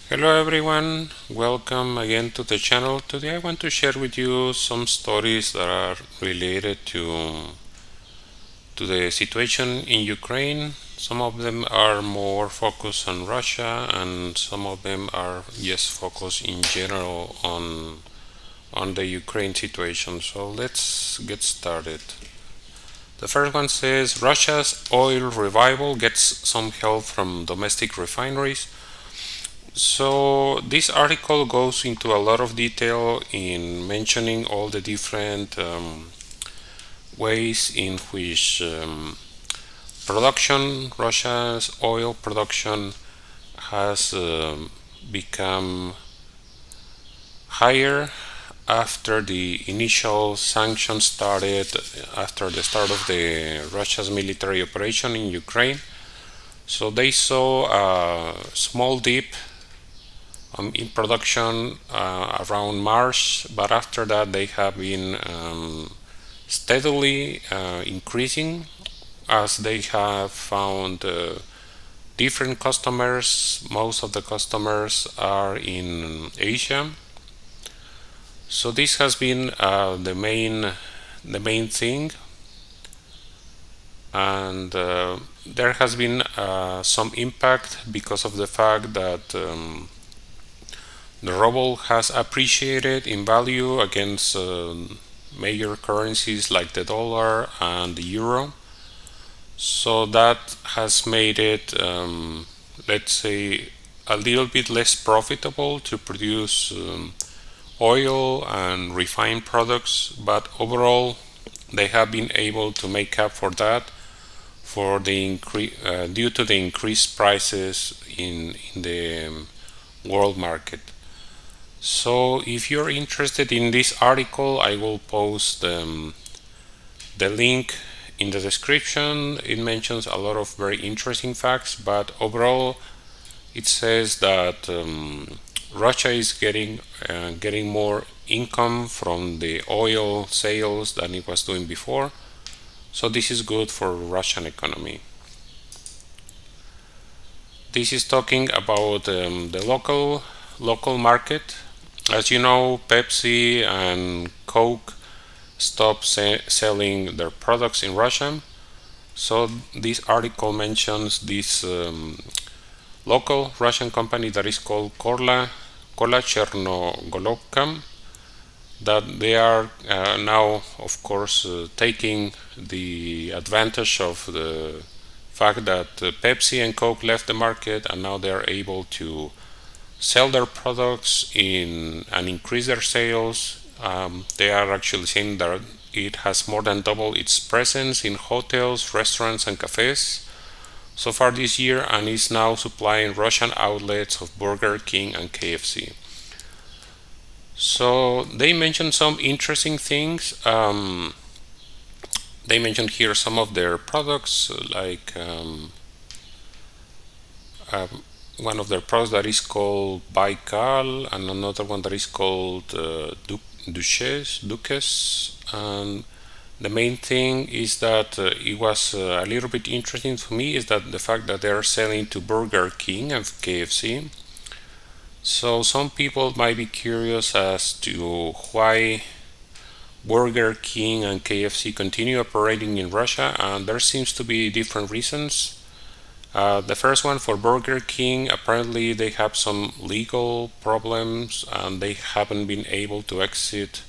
Hello everyone, welcome again to the channel. Today I want to share with you some stories that are related to the situation in Ukraine. Some of them are more focused on Russia and some of them are just focused in general on the Ukraine situation. So let's get started. The first one says Russia's oil revival gets some help from domestic refineries. So this article goes into a lot of detail in mentioning all the different ways in which Russia's oil production has become higher after the initial sanctions started, after the start of the Russia's military operation in Ukraine. So they saw a small dip in production around March, but after that they have been steadily increasing as they have found different customers. Most of the customers are in Asia, so this has been the main thing, and there has been some impact because of the fact that the ruble has appreciated in value against major currencies like the dollar and the euro. So that has made it, let's say, a little bit less profitable to produce oil and refined products, but overall they have been able to make up for that for the due to the increased prices in the world market. So if you're interested in this article, I will post the link in the description. It mentions a lot of very interesting facts, but overall it says that Russia is getting more income from the oil sales than it was doing before. So this is good for Russian economy. This is talking about the local market. As you know, Pepsi and Coke stopped selling their products in Russia. So this article mentions this local Russian company that is called Kola Chernogolovka, that they are now, of course, taking the advantage of the fact that Pepsi and Coke left the market, and now they are able to sell their products and increase their sales. They are actually saying that it has more than doubled its presence in hotels, restaurants, and cafes so far this year, and is now supplying Russian outlets of Burger King and KFC. So they mentioned some interesting things. They mentioned here some of their products, like one of their products that is called Baikal, and another one that is called Duques. And the main thing is that it was a little bit interesting for me is that the fact that they are selling to Burger King and KFC. So some people might be curious as to why Burger King and KFC continue operating in Russia, and there seems to be different reasons. The first one, for Burger King, apparently they have some legal problems and they haven't been able to exit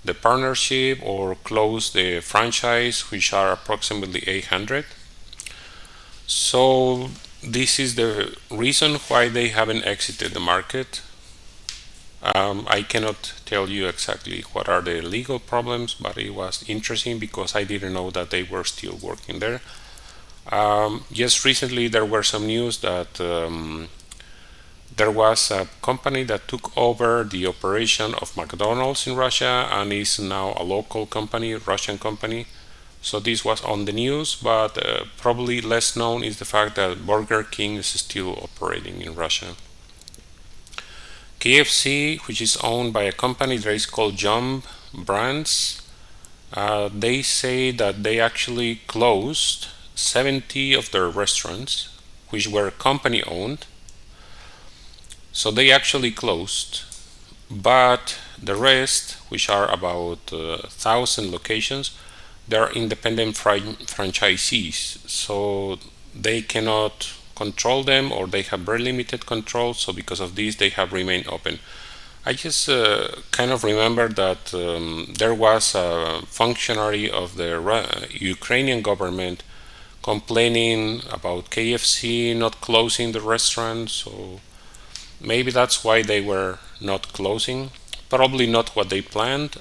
the partnership or close the franchise, which are approximately 800. So this is the reason why they haven't exited the market. I cannot tell you exactly what are the legal problems, but it was interesting because I didn't know that they were still working there. Just recently there were some news that there was a company that took over the operation of McDonald's in Russia and is now a local company, Russian company. So this was on the news, but probably less known is the fact that Burger King is still operating in Russia. KFC, which is owned by a company that is called Jump Brands, they say that they actually closed 70 of their restaurants, which were company owned, So they actually closed, but the rest, which are about 1,000 locations, they're independent franchisees, so they cannot control them, or they have very limited control. So because of this, they have remained open. I just kind of remember that there was a functionary of the Ukrainian government complaining about KFC not closing the restaurant, so maybe that's why they were not closing. Probably not what they planned,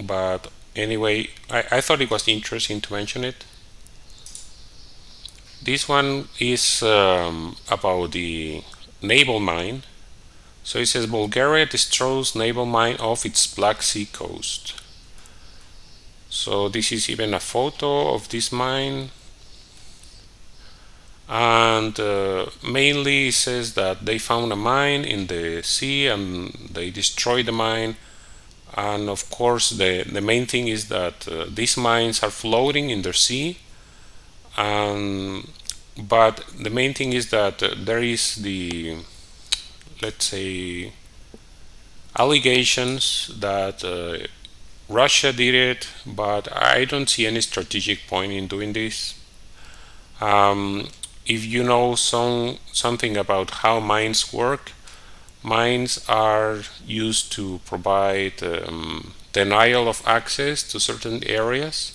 but anyway, I thought it was interesting to mention it. This one is about the naval mine. So it says Bulgaria destroys naval mine off its Black Sea coast. So this is even a photo of this mine. And mainly it says that they found a mine in the sea and they destroyed the mine. And of course, the main thing is that these mines are floating in the sea. But the main thing is that there is the, let's say, allegations that Russia did it, but I don't see any strategic point in doing this. If you know something about how mines work, mines are used to provide denial of access to certain areas.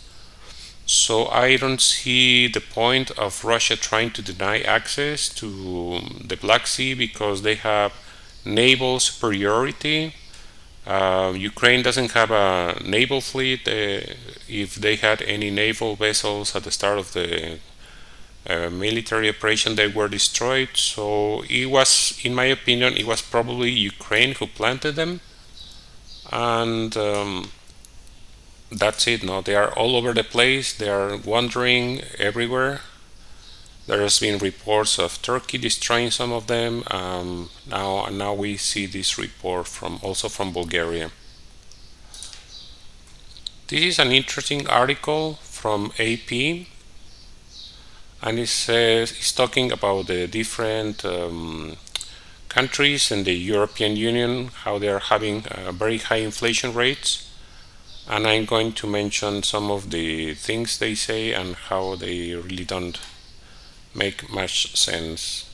So I don't see the point of Russia trying to deny access to the Black Sea because they have naval superiority. Ukraine doesn't have a naval fleet. If they had any naval vessels at the start of the military operation, they were destroyed. So it was, in my opinion, it was probably Ukraine who planted them, and that's it. No, they are all over the place. They are wandering everywhere. There has been reports of Turkey destroying some of them. Now we see this report also from Bulgaria. This is an interesting article from AP, and it's talking about the different countries in the European Union, how they are having very high inflation rates. And I'm going to mention some of the things they say and how they really don't make much sense.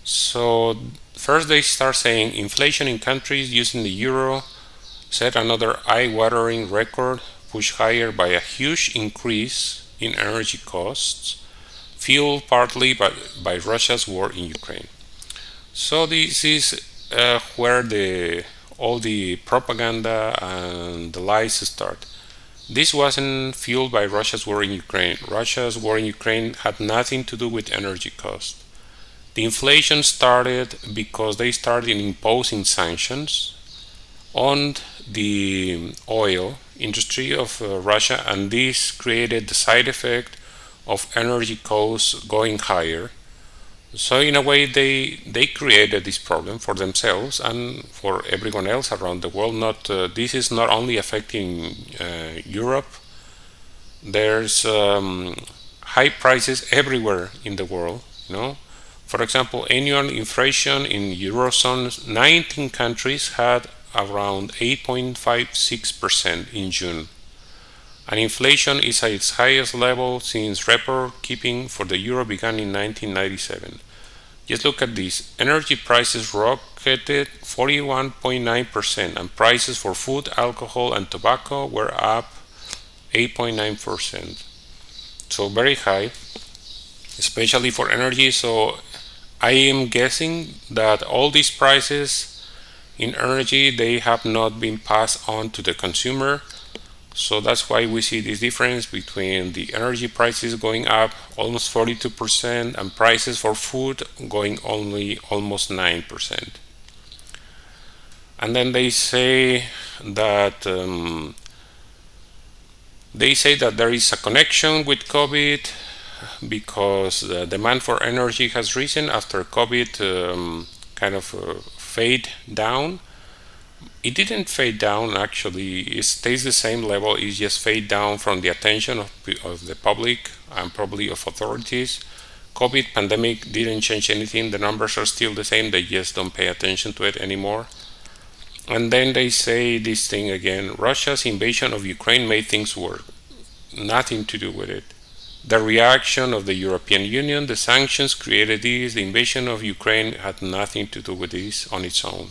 So first they start saying inflation in countries using the euro set another eye-watering record, pushed higher by a huge increase in energy costs, fueled partly by Russia's war in Ukraine. So this is where all the propaganda and the lies start. This wasn't fueled by Russia's war in Ukraine. Russia's war in Ukraine had nothing to do with energy cost. The inflation started because they started imposing sanctions on the oil industry of Russia, and this created the side effect of energy costs going higher. So in a way, they created this problem for themselves and for everyone else around the world. This is not only affecting Europe. There's high prices everywhere in the world. For example, annual inflation in Eurozone, 19 countries had around 8.56% in June. And inflation is at its highest level since record keeping for the euro began in 1997. Just look at this. Energy prices rocketed 41.9%, and prices for food, alcohol, and tobacco were up 8.9%. So very high, especially for energy. So I am guessing that all these prices in energy, they have not been passed on to the consumer. So that's why we see this difference between the energy prices going up almost 42% and prices for food going only almost 9%. And then they say that there is a connection with COVID because the demand for energy has risen after COVID kind of fade down. It didn't fade down, actually. It stays the same level. It just fade down from the attention of the public and probably of authorities COVID pandemic didn't change anything. The numbers are still the same. They just don't pay attention to it anymore. And then they say this thing again: Russia's invasion of Ukraine made things worse. Nothing to do with it. The reaction of the European Union, the sanctions created this. The invasion of Ukraine had nothing to do with this on its own.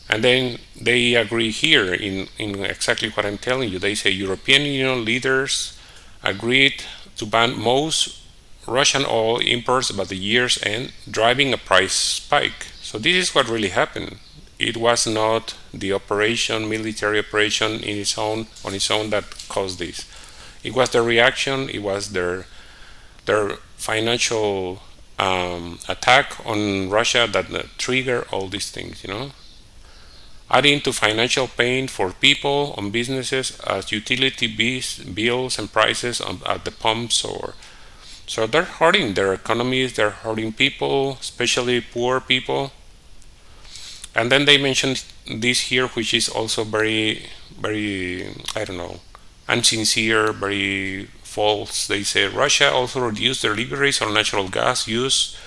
And then they agree here in exactly what I'm telling you. They say European Union leaders agreed to ban most Russian oil imports by the year's end, driving a price spike. So this is what really happened. It was not the military operation on its own that caused this. It was the reaction. It was their financial attack on Russia that triggered all these things. Adding to financial pain for people on businesses as utility bills and prices at the pump soar. So they're hurting their economies. They're hurting people, especially poor people. And then they mentioned this here, which is also very, very, I don't know, insincere, very false. They say Russia also reduced their deliveries on natural gas use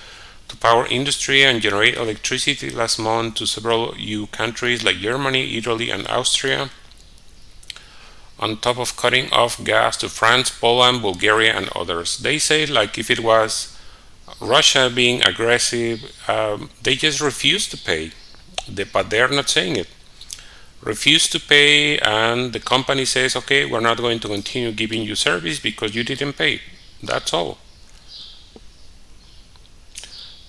to power industry and generate electricity last month to several EU countries like Germany, Italy, and Austria, on top of cutting off gas to France, Poland, Bulgaria, and others. They say like if it was Russia being aggressive, they just refuse to pay. But they're not saying it. Refuse to pay, and the company says, okay, we're not going to continue giving you service because you didn't pay. That's all.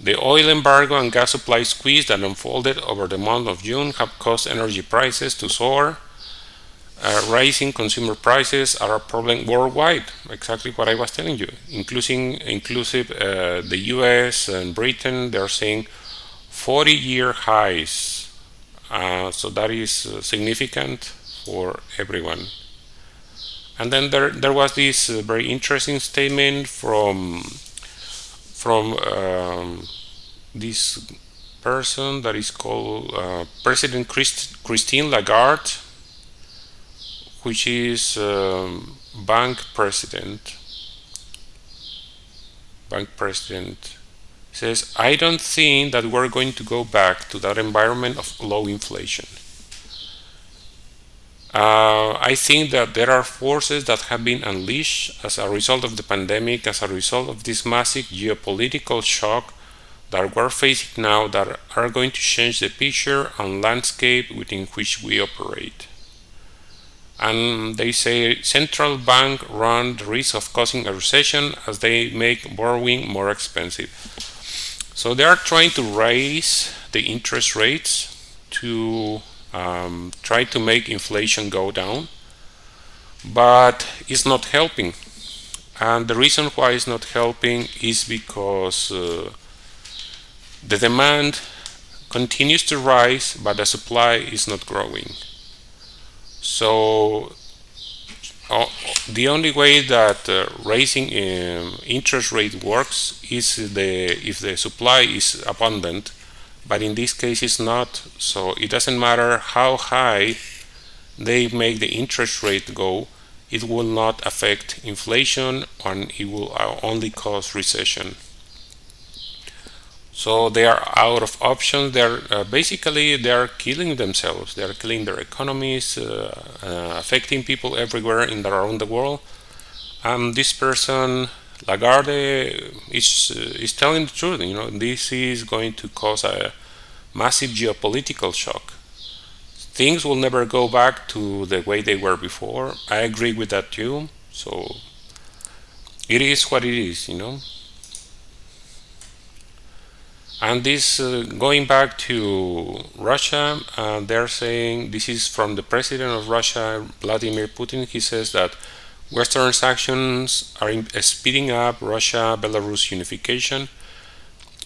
The oil embargo and gas supply squeeze that unfolded over the month of June have caused energy prices to soar. Rising consumer prices are a problem worldwide. Exactly what I was telling you. Inclusive the US and Britain, they're saying 40-year highs. So that is significant for everyone. And then there was this very interesting statement from this person that is called President Christine Lagarde, which is bank president. Says, I don't think that we're going to go back to that environment of low inflation. I think that there are forces that have been unleashed as a result of the pandemic, as a result of this massive geopolitical shock that we're facing now, that are going to change the picture and landscape within which we operate. And they say central banks run the risk of causing a recession as they make borrowing more expensive. So they are trying to raise the interest rates to try to make inflation go down, but it's not helping. And the reason why it's not helping is because the demand continues to rise, but the supply is not growing. So the only way that raising interest rate works is if the supply is abundant, but in this case it's not. So it doesn't matter how high they make the interest rate go, it will not affect inflation, and it will only cause recession. So they are out of options. Basically they are killing themselves. They are killing their economies, affecting people everywhere around the world. And this person, Lagarde, is telling the truth. This is going to cause a massive geopolitical shock. Things will never go back to the way they were before. I agree with that too. So it is what it is. And this, going back to Russia, they're saying, this is from the president of Russia, Vladimir Putin. He says that Western sanctions are speeding up Russia-Belarus unification.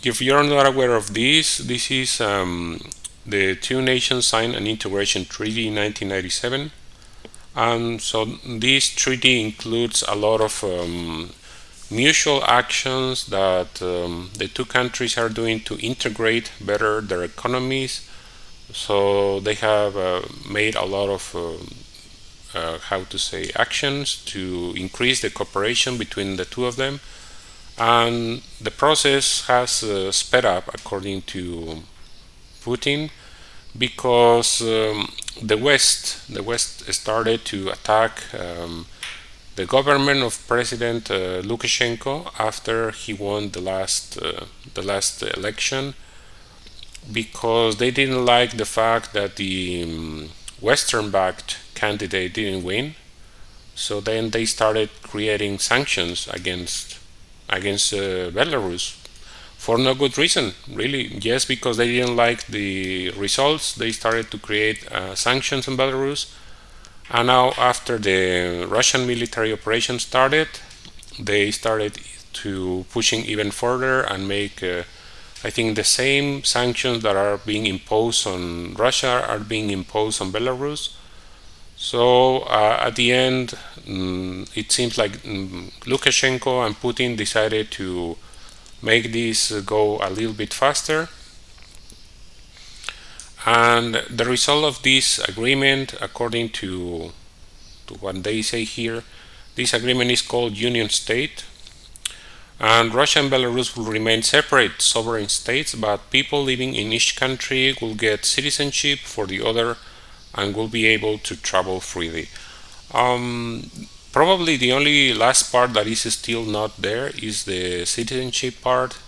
If you're not aware of this is the two nations signed an integration treaty in 1997. And so this treaty includes a lot of mutual actions that the two countries are doing to integrate better their economies. So they have made a lot of actions to increase the cooperation between the two of them. And the process has sped up, according to Putin, because the West started to attack the government of President Lukashenko after he won the last election, because they didn't like the fact that the Western-backed candidate didn't win. So then they started creating sanctions against Belarus for no good reason, really. Yes, because they didn't like the results, they started to create sanctions in Belarus. And now, after the Russian military operation started, they started to pushing even further and make, I think, the same sanctions that are being imposed on Russia are being imposed on Belarus. So at the end, it seems like Lukashenko and Putin decided to make this go a little bit faster. And the result of this agreement, according to what they say here, this agreement is called Union State. And Russia and Belarus will remain separate sovereign states, but people living in each country will get citizenship for the other and will be able to travel freely. Probably the only last part that is still not there is the citizenship part,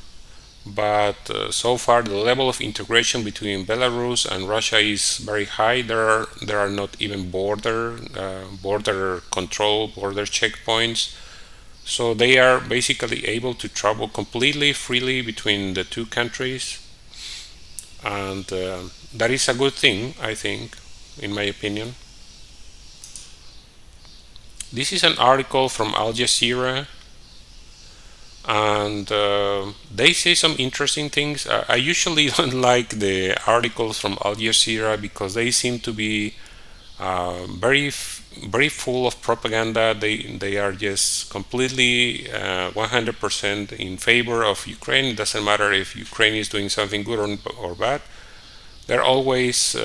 but so far the level of integration between Belarus and Russia is very high. There are not even border control, border checkpoints, so they are basically able to travel completely freely between the two countries, and that is a good thing, I think, in my opinion. This is an article from Al Jazeera, and they say some interesting things. I usually don't like the articles from Al Jazeera because they seem to be very full of propaganda. They are just completely 100% in favor of Ukraine. It doesn't matter if Ukraine is doing something good or bad. They're always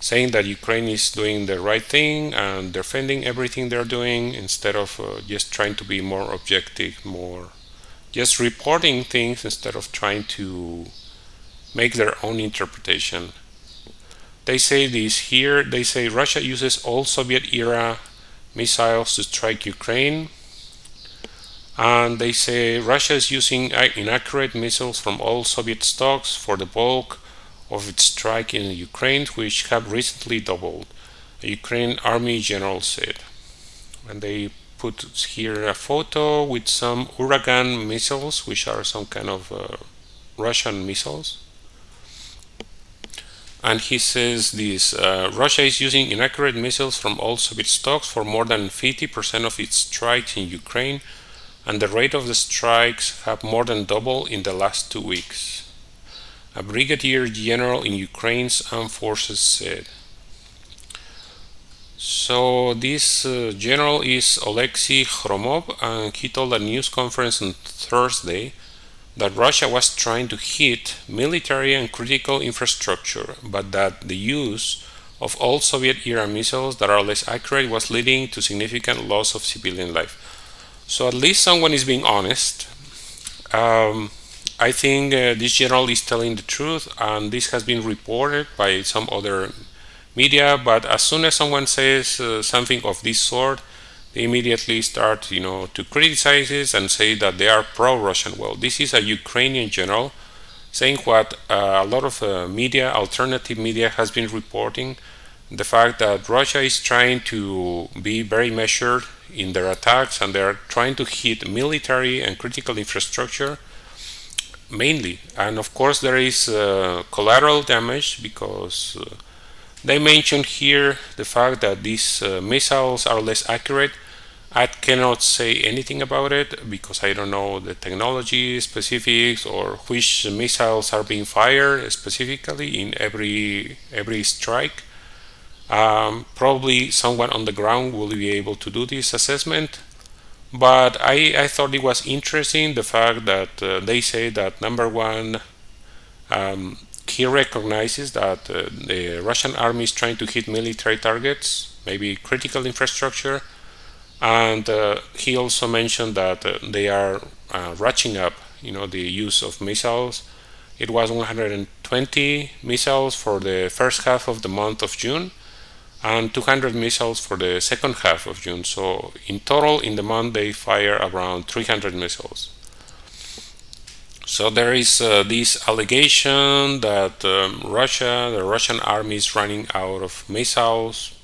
saying that Ukraine is doing the right thing and defending everything they're doing, instead of just trying to be more objective, more just reporting things instead of trying to make their own interpretation. They say this here. They say Russia uses old Soviet era missiles to strike Ukraine, and they say Russia is using inaccurate missiles from old Soviet stocks for the bulk of its strike in Ukraine, which have recently doubled, a Ukrainian army general said. And they put here a photo with some Uragan missiles, which are some kind of Russian missiles. And he says this: Russia is using inaccurate missiles from old Soviet stocks for more than 50% of its strikes in Ukraine, and the rate of the strikes have more than doubled in the last 2 weeks, a brigadier general in Ukraine's armed forces said. So this general is Oleksiy Khromov, and he told a news conference on Thursday that Russia was trying to hit military and critical infrastructure, but that the use of old Soviet-era missiles that are less accurate was leading to significant loss of civilian life. So at least someone is being honest. I think this general is telling the truth, and this has been reported by some other media. But as soon as someone says something of this sort, they immediately start, to criticize it and say that they are pro-Russian. Well, this is a Ukrainian general saying what a lot of media, alternative media, has been reporting: the fact that Russia is trying to be very measured in their attacks, and they are trying to hit military and critical infrastructure mainly. And of course there is collateral damage, because they mentioned here the fact that these missiles are less accurate. I cannot say anything about it because I don't know the technology specifics or which missiles are being fired specifically in every strike. Probably someone on the ground will be able to do this assessment. But I thought it was interesting the fact that they say that, number one, he recognizes that the Russian army is trying to hit military targets, maybe critical infrastructure. And he also mentioned that they are ratcheting up, the use of missiles. It was 120 missiles for the first half of the month of June and 200 missiles for the second half of June. So in total, in the month, they fire around 300 missiles. So there is this allegation that the Russian army is running out of missiles.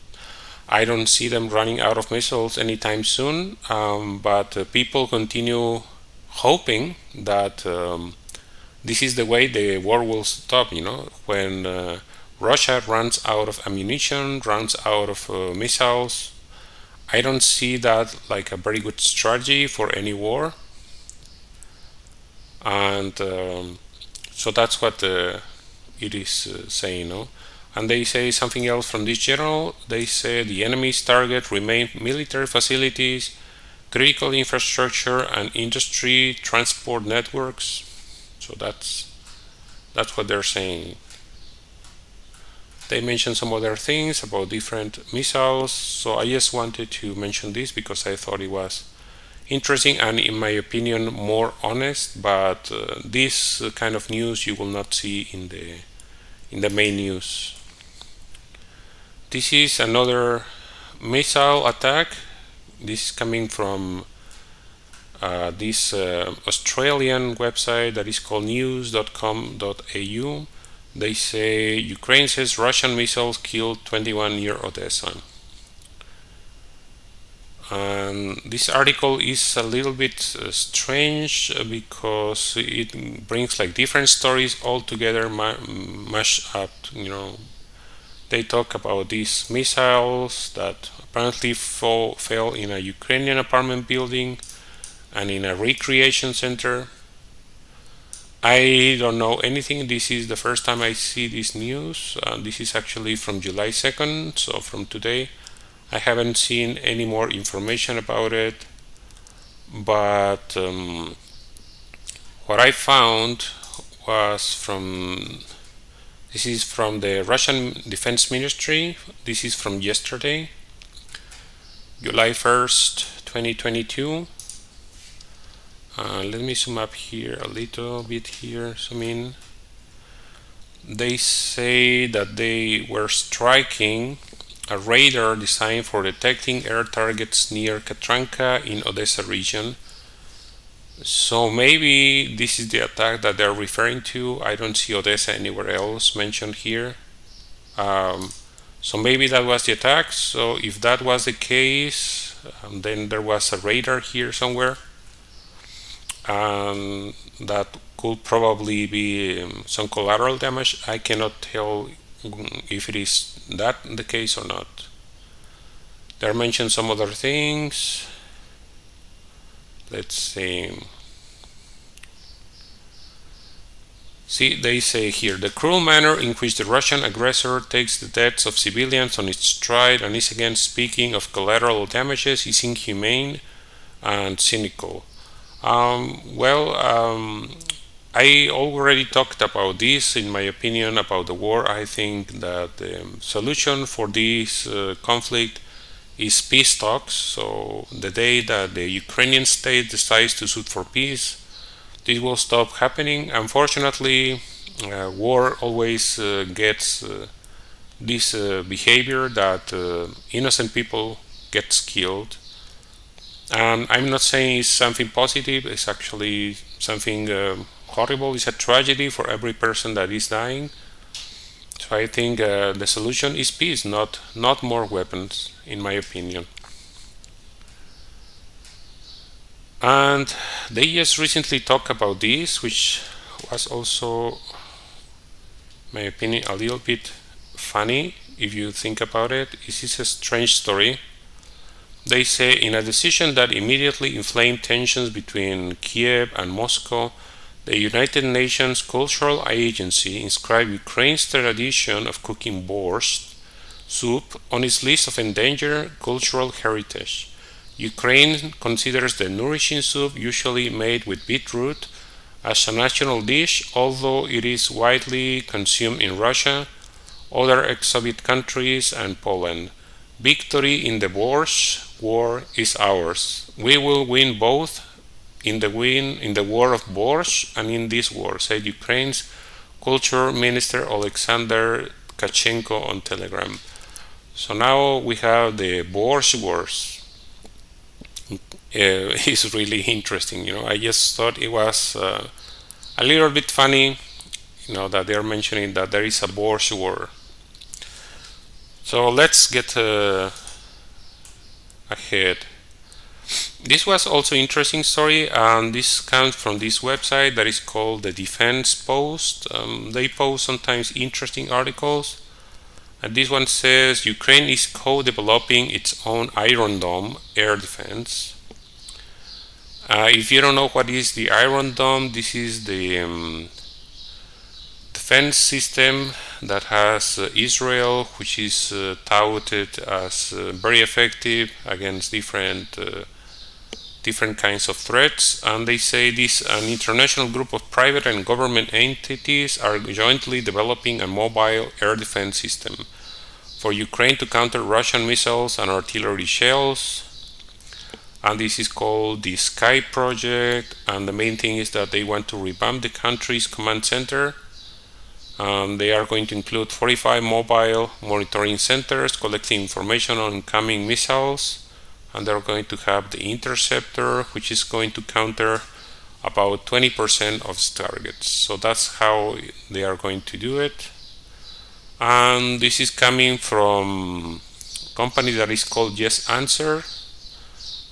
I don't see them running out of missiles anytime soon, but people continue hoping that this is the way the war will stop. When Russia runs out of ammunition, runs out of missiles. I don't see that like a very good strategy for any war, and so that's what it is saying. No? And they say something else from this general. They say the enemy's target remain military facilities, critical infrastructure, and industry transport networks. So that's what they're saying. They mentioned some other things about different missiles. So I just wanted to mention this because I thought it was interesting and, in my opinion, more honest. But this kind of news you will not see in the main news. This is another missile attack. This is coming from this Australian website that is called news.com.au. They say Ukraine says Russian missiles killed 21 near Odessa. And this article is a little bit strange because it brings like different stories all together, mashed up. They talk about these missiles that apparently fell in a Ukrainian apartment building and in a recreation center. I don't know anything. This is the first time I see this news. This is actually from July 2nd, so from today. I haven't seen any more information about it. But what I found was this is from the Russian Defense Ministry. This is from yesterday, July 1st, 2022. Let me zoom up here a little bit here, zoom in. They say that they were striking a radar designed for detecting air targets near Katranka in Odessa region. So maybe this is the attack that they're referring to. I don't see Odessa anywhere else mentioned here. So maybe that was the attack. So if that was the case, then there was a radar here somewhere. That could probably be some collateral damage. I cannot tell if it is that the case or not. There mentioned some other things. Let's see. See, they say here, the cruel manner in which the Russian aggressor takes the deaths of civilians on its stride and is again speaking of collateral damages is inhumane and cynical. I already talked about this, in my opinion, about the war. I think that the solution for this conflict is peace talks. So the day that the Ukrainian state decides to sue for peace, this will stop happening. Unfortunately, war always gets this behavior that innocent people gets killed. And I'm not saying it's something positive. It's actually something horrible. It's a tragedy for every person that is dying. So I think the solution is peace, not more weapons, in my opinion. And they just recently talked about this, which was also, in my opinion, a little bit funny if you think about it. This is a strange story. They say in a decision that immediately inflamed tensions between Kiev and Moscow, the United Nations Cultural Agency inscribed Ukraine's tradition of cooking borscht soup on its list of endangered cultural heritage. Ukraine considers the nourishing soup, usually made with beetroot, as a national dish, although it is widely consumed in Russia, other ex-Soviet countries, and Poland. Victory in the borscht war is ours. We will win both in the war of Borscht and in this war, said Ukraine's Culture Minister Alexander Tkachenko on Telegram. So now we have the Borscht Wars. It's really interesting. I just thought it was a little bit funny, that they're mentioning that there is a Borscht War. So let's get ahead. This was also interesting story, and this comes from this website that is called the Defense Post. They post sometimes interesting articles, and this one says Ukraine is co-developing its own Iron Dome air defense. If you don't know what is the Iron Dome, this is the defense system that has Israel, which is touted as very effective against different kinds of threats, and they say an international group of private and government entities are jointly developing a mobile air defense system for Ukraine to counter Russian missiles and artillery shells. And this is called the Sky Project, and the main thing is that they want to revamp the country's command center. They are going to include 45 mobile monitoring centers collecting information on incoming missiles, and they're going to have the interceptor, which is going to counter about 20% of its targets. So that's how they are going to do it. And this is coming from a company that is called Yes Answer,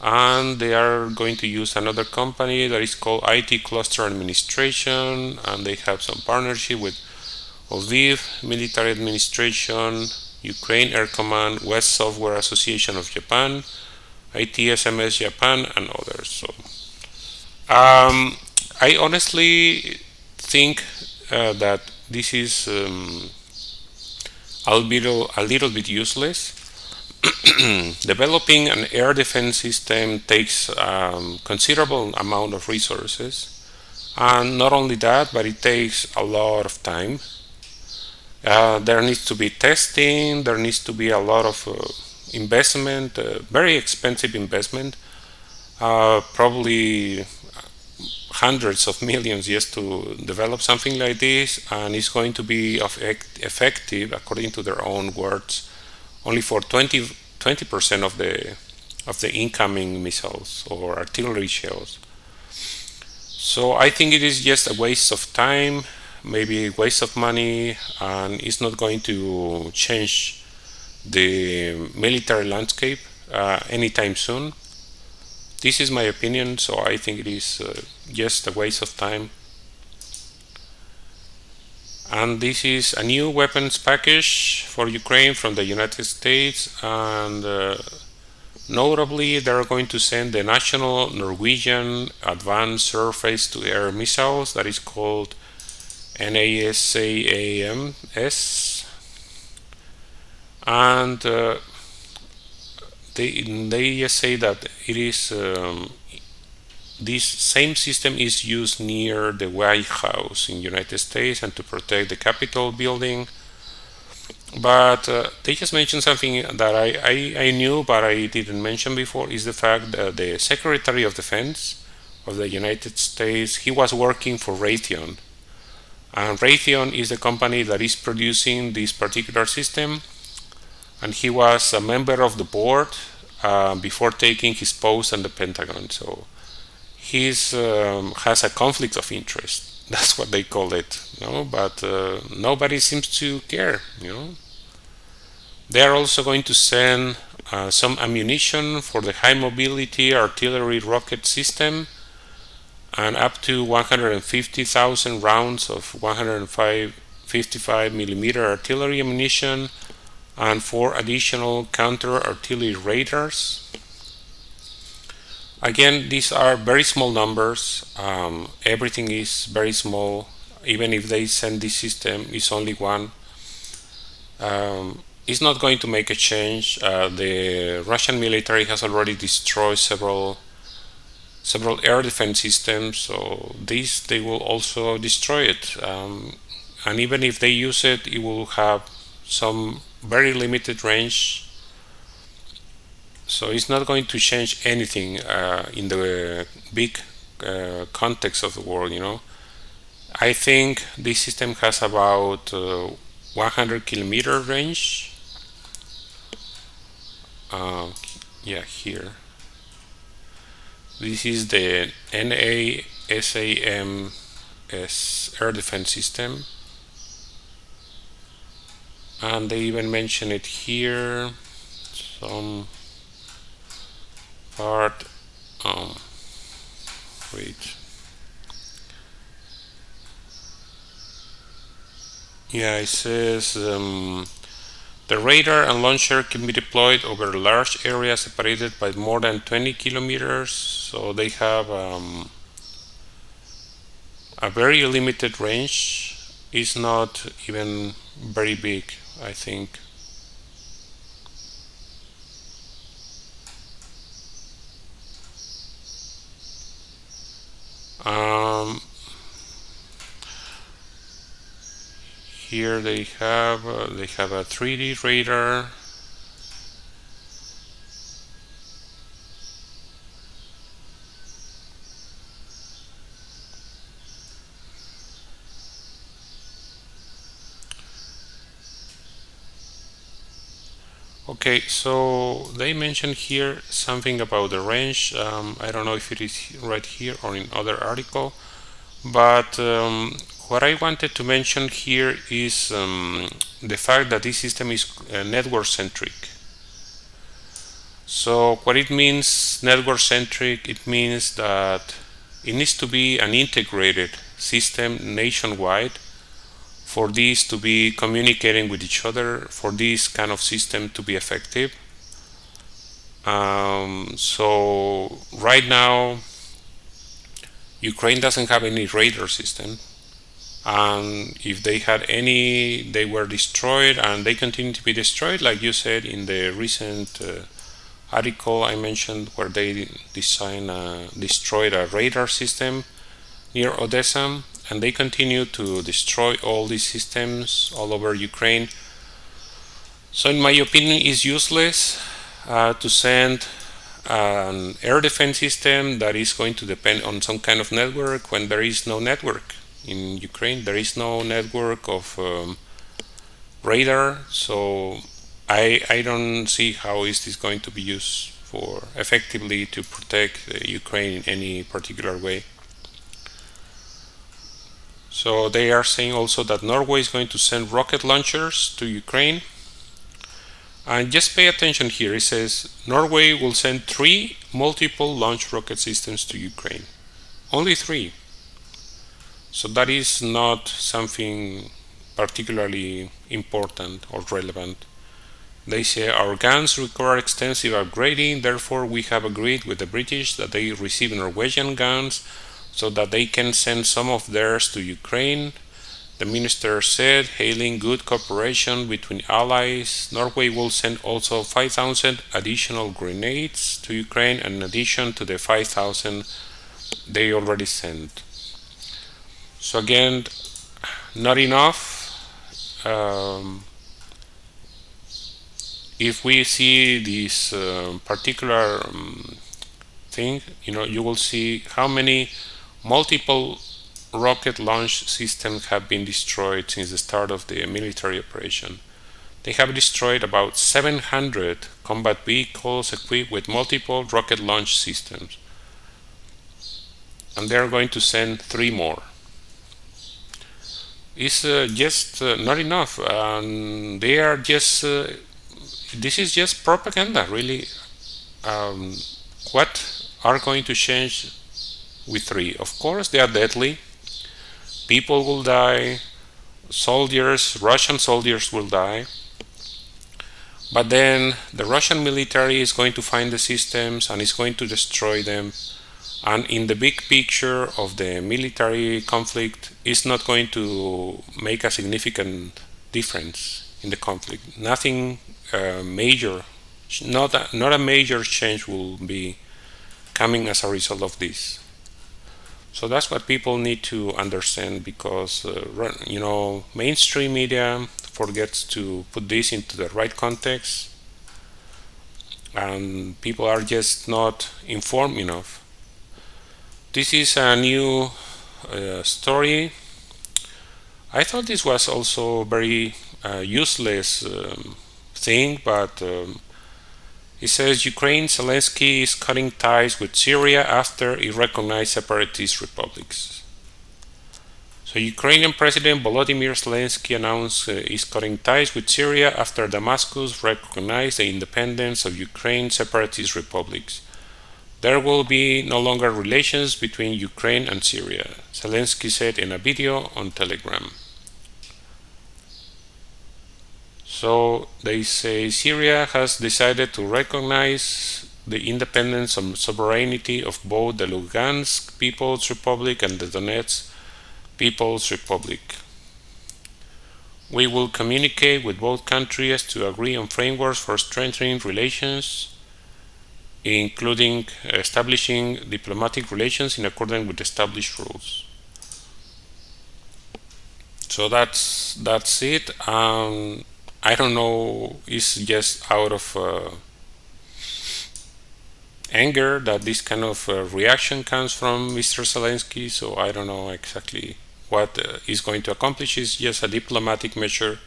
and they are going to use another company that is called IT Cluster Administration, and they have some partnership with Lviv Military Administration, Ukraine Air Command, West Software Association of Japan, ITSMS Japan, and others. So I honestly think that this is a little bit useless. Developing an air defense system takes considerable amount of resources, and not only that, but it takes a lot of time. There needs to be testing, there needs to be a lot of investment, very expensive investment, probably hundreds of millions just to develop something like this, and it's going to be effective, according to their own words, only for 20% of the incoming missiles or artillery shells. So I think it is just a waste of time, maybe a waste of money, and it's not going to change the military landscape anytime soon. This is my opinion, so I think it is just a waste of time. And this is a new weapons package for Ukraine from the United States, and notably they are going to send the National Norwegian Advanced Surface-to-Air Missiles, that is called NSAMS, and they just say that it is this same system is used near the White House in the United States and to protect the Capitol building. But they just mentioned something that I knew but I didn't mention before, is the fact that the Secretary of Defense of the United States, he was working for Raytheon. And Raytheon is the company that is producing this particular system, and he was a member of the board before taking his post in the Pentagon. So he has a conflict of interest. That's what they call it, but nobody seems to care. They are also going to send some ammunition for the high mobility artillery rocket system, and up to 150,000 rounds of 155 millimeter artillery ammunition, and 4 additional counter-artillery radars. Again, these are very small numbers. Everything is very small. Even if they send this system, it's only one. It's not going to make a change. The Russian military has already destroyed several air defense systems, so they will also destroy it. And even if they use it, it will have some very limited range. So it's not going to change anything in the big context of the world, you know. I think this system has about 100 kilometer range. Yeah, here. This is the NASAMS air defense system. And they even mention it here. Some part. Wait. Yeah, it says the radar and launcher can be deployed over large areas separated by more than 20 kilometers. So they have a very limited range. It's not even very big, I think. Here they have a 3D radar. Okay, so they mentioned here something about the range. I don't know if it is right here or in other article, but what I wanted to mention here is the fact that this system is network centric. So what it means network centric, it means that it needs to be an integrated system nationwide for these to be communicating with each other, for this kind of system to be effective. So right now Ukraine doesn't have any radar system, and if they had any, they were destroyed, and they continue to be destroyed, like you said in the recent article I mentioned, where they destroyed a radar system near Odessa, and they continue to destroy all these systems all over Ukraine. So in my opinion, it's useless to send an air defense system that is going to depend on some kind of network when there is no network in Ukraine. There is no network of radar, so I don't see how is this going to be used for effectively to protect Ukraine in any particular way. So they are saying also that Norway is going to send rocket launchers to Ukraine. And just pay attention here. It says Norway will send 3 multiple launch rocket systems to Ukraine. Only 3. So that is not something particularly important or relevant. They say our guns require extensive upgrading, therefore we have agreed with the British that they receive Norwegian guns so that they can send some of theirs to Ukraine. The minister said, hailing good cooperation between allies, Norway will send also 5,000 additional grenades to Ukraine in addition to the 5,000 they already sent. So again, not enough. If we see this particular thing, you will see how many multiple rocket launch systems have been destroyed since the start of the military operation. They have destroyed about 700 combat vehicles equipped with multiple rocket launch systems, and they are going to send 3 more. It's just not enough. They are just this is just propaganda, really. What are going to change with 3? Of course, they are deadly. People will die. Soldiers, Russian soldiers will die. But then the Russian military is going to find the systems and is going to destroy them. And in the big picture of the military conflict, it's not going to make a significant difference in the conflict. Nothing major, not a major change will be coming as a result of this. So that's what people need to understand, because mainstream media forgets to put this into the right context. and people are just not informed enough. This is a new story. I thought this was also very useless thing, but it says Ukraine Zelensky is cutting ties with Syria after he recognized separatist republics. So Ukrainian President Volodymyr Zelensky announced he's cutting ties with Syria after Damascus recognized the independence of Ukraine's separatist republics. There will be no longer relations between Ukraine and Syria, Zelensky said in a video on Telegram. So they say Syria has decided to recognize the independence and sovereignty of both the Lugansk People's Republic and the Donetsk People's Republic. We will communicate with both countries to agree on frameworks for strengthening relations, including establishing diplomatic relations in accordance with established rules. So that's it. I don't know, it's just out of anger that this kind of reaction comes from Mr. Zelensky, so I don't know exactly what he's going to accomplish. It's just a diplomatic measure.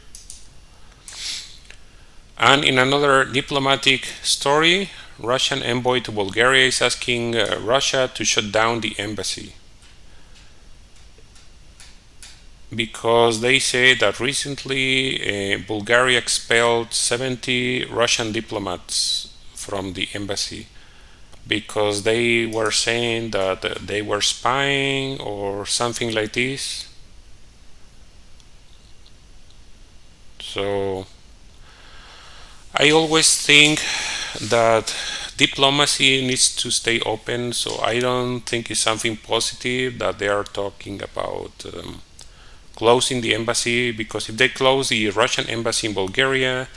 And in another diplomatic story, Russian envoy to Bulgaria is asking Russia to shut down the embassy, because they say that recently Bulgaria expelled 70 Russian diplomats from the embassy because they were saying that they were spying or something like this. So I always think that diplomacy needs to stay open, so I don't think it's something positive that they are talking about closing the embassy, because if they close the Russian embassy in Bulgaria,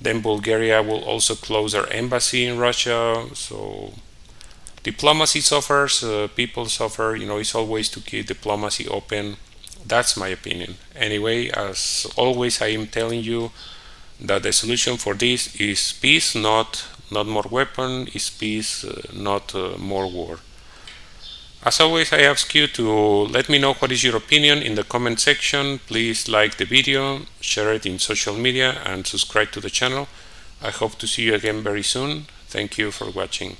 then Bulgaria will also close their embassy in Russia. So diplomacy suffers, people suffer. It's always to keep diplomacy open. That's my opinion. Anyway, as always, I am telling you that the solution for this is peace, not more weapon. Is peace, not more war. As always, I ask you to let me know what is your opinion in the comment section. Please like the video, share it in social media, and subscribe to the channel. I hope to see you again very soon. Thank you for watching.